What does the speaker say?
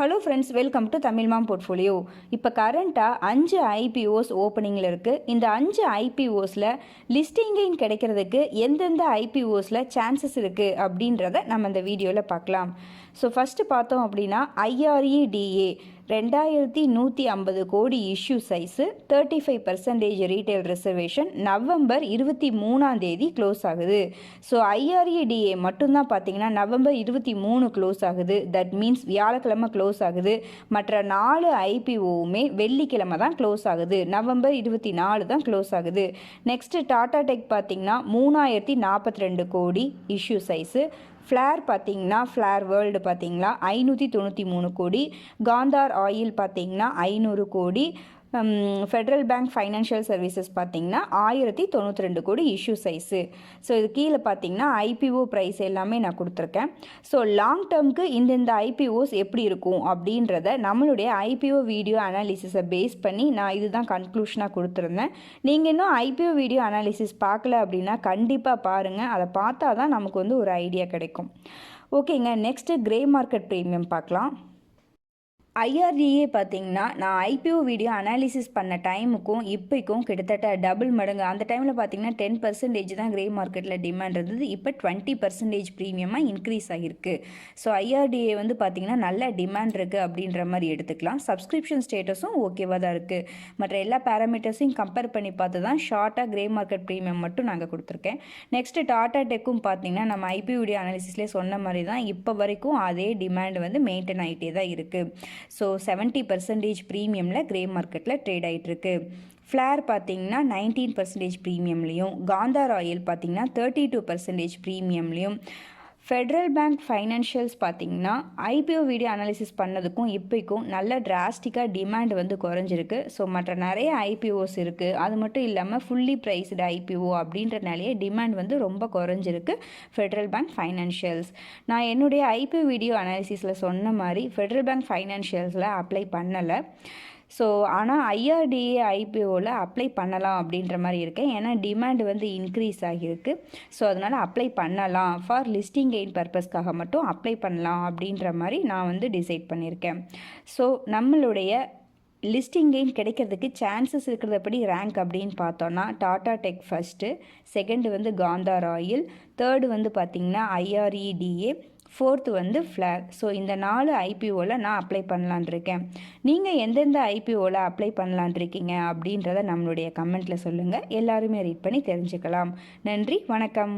Hello friends, welcome to Tamil mom portfolio. இப்போ கரண்ட்டாக 5 IPOs ஓப்பனிங்கில் இருக்குது. இந்த 5 ஐபிஓஸில் லிஸ்டிங் கெயின் கிடைக்கிறதுக்கு எந்தெந்த ஐபிஓஸில் சான்சஸ் இருக்குது அப்படின்றத நம்ம இந்த வீடியோவில் பார்க்கலாம். ஸோ ஃபஸ்ட்டு பார்த்தோம் அப்படின்னா ஐஆர்இடிஏ 2150 கோடி issue size, 35% retail reservation, November 23 close ஆகுது. ஸோ ஐஆர்இடிஏ மட்டும்தான் பார்த்தீங்கன்னா நவம்பர் 23 க்ளோஸ் ஆகுது. தட் மீன்ஸ் வியாழக்கிழமை க்ளோஸ் ஆகுது. மற்ற 4 ஐபிஓவுமே வெள்ளிக்கிழமை தான் க்ளோஸ் ஆகுது. நவம்பர் 24 தான் க்ளோஸ் ஆகுது. நெக்ஸ்ட்டு டாடா டெக் பார்த்தீங்கன்னா 3042 கோடி இஷ்யூ சைஸு. ஃப்ளேர் பார்த்தீங்கன்னா ஃப்ளேர் வேர்ல்டு பார்த்தீங்கன்னா 593 கோடி. காந்தார் ஆயில் பார்த்தீங்கன்னா 500 கோடி. ஃபெட்ரல் பேங்க் ஃபைனான்ஷியல் சர்வீசஸ் பார்த்தீங்கன்னா 1092 கோடி இஷ்யூ சைஸு. ஸோ இது கீழே பார்த்தீங்கன்னா ஐபிஓ ப்ரைஸ் எல்லாமே நான் கொடுத்துருக்கேன். ஸோ லாங் டேர்முக்கு இந்த ஐபிஓஸ் எப்படி இருக்கும் அப்படின்றத நம்மளுடைய ஐபிஓ வீடியோ அனாலிசிஸை பேஸ் பண்ணி நான் இதுதான் கன்க்ளூஷனாக கொடுத்துருந்தேன். நீங்கள் இன்னும் ஐபிஓ வீடியோ அனாலிசிஸ் பார்க்கல அப்படின்னா கண்டிப்பாக பாருங்கள். அதை பார்த்தா தான் நமக்கு ஒரு ஐடியா கிடைக்கும். ஓகேங்க, நெக்ஸ்ட்டு கிரே மார்க்கெட் ப்ரீமியம் பார்க்கலாம். ஐஆர்டிஏ பார்த்தீங்கன்னா நான் ஐபிஓ வீடியோ அனாலிசிஸ் பண்ண டைமுக்கும் இப்போக்கும் கிட்டத்தட்ட டபுள் மடங்கு. அந்த டைமில் பார்த்தீங்கன்னா 10% தான் கிரே மார்க்கெட்டில் டிமாண்ட் இருந்தது. இப்போ 20% ப்ரீமியமாக இன்க்ரீஸ் ஆகிருக்கு. ஸோ ஐஆர்டிஏ பார்த்தீங்கன்னா நல்ல டிமாண்ட் இருக்குது அப்படின்ற மாதிரி எடுத்துக்கலாம். சப்ஸ்கிரிப்ஷன் ஸ்டேட்டஸும் ஓகேவாக தான் இருக்குது. மற்ற எல்லா பேராமீட்டர்ஸையும் கம்பேர் பண்ணி பார்த்து தான் ஷார்ட்டாக கிரே மார்க்கெட் ப்ரீமியம் மட்டும் நாங்கள் கொடுத்துருக்கேன். நெக்ஸ்ட்டு டாடா டெக்கும் பார்த்தீங்கன்னா நம்ம ஐபிஓ வீடியோ அனாலிசிஸ்லேயே சொன்ன மாதிரி தான் இப்போ வரைக்கும் அதே டிமாண்ட் மெயின்டைன் ஆகிட்டே தான் இருக்குது. ஸோ 70% ப்ரீமியமில் கிரே மார்க்கெட்டில் ட்ரேட் ஆகிட்டுருக்கு. ஃப்ளேர் பார்த்தீங்கன்னா 19% ப்ரீமியம்லேயும், காந்தார் ஆயில் பார்த்தீங்கன்னா 32% ப்ரீமியம்லேயும், ஃபெட்ரல் பேங்க் ஃபைனான்ஷியல்ஸ் பார்த்தீங்கன்னா ஐபிஓ வீடியோ அனாலிசிஸ் பண்ணதுக்கும் இப்போக்கும் நல்ல டிராஸ்டிக்காக டிமாண்ட் குறைஞ்சிருக்கு. ஸோ மற்ற நிறைய ஐபிஓஸ் இருக்குது. அது மட்டும் இல்லாமல் ஃபுல்லி ப்ரைஸ்டு ஐபிஓ அப்படின்றனாலேயே டிமாண்ட் ரொம்ப குறைஞ்சிருக்கு ஃபெட்ரல் பேங்க் ஃபைனான்ஷியல்ஸ். நான் என்னுடைய ஐபிஓ வீடியோ அனாலிசிஸில் சொன்ன மாதிரி ஃபெட்ரல் பேங்க் ஃபைனான்ஷியல்ஸில் அப்ளை பண்ணலை. ஸோ ஆனால் ஐஆர்டிஏ ஐபிஓவில் அப்ளை பண்ணலாம் அப்படின்ற மாதிரி இருக்கேன். ஏன்னா டிமாண்ட் இன்க்ரீஸ் ஆகியிருக்கு. ஸோ அதனால் அப்ளை பண்ணலாம், ஃபார் லிஸ்டிங் கெயின் பர்பஸ்க்காக மட்டும் அப்ளை பண்ணலாம் அப்படின்ற மாதிரி நான் டிசைட் பண்ணியிருக்கேன். ஸோ நம்மளுடைய லிஸ்டிங் கெயின் கிடைக்கிறதுக்கு சான்சஸ் இருக்கிறதப்படி ரேங்க் அப்படின்னு பார்த்தோன்னா Tata Tech first, second Gandhar oil, third பார்த்திங்கன்னா ஐஆர்இடிஏ, ஃபோர்த்து ஃப்ளேர். ஸோ இந்த 4 ஐபிஓவில் நான் அப்ளை பண்ணலான் இருக்கேன். நீங்கள் எந்தெந்த ஐபிஓவில் அப்ளை பண்ணலான் இருக்கீங்க அப்படின்றத நம்மளுடைய கமெண்ட்டில் சொல்லுங்கள். எல்லாருமே ரீட் பண்ணி தெரிஞ்சுக்கலாம். நன்றி, வணக்கம்.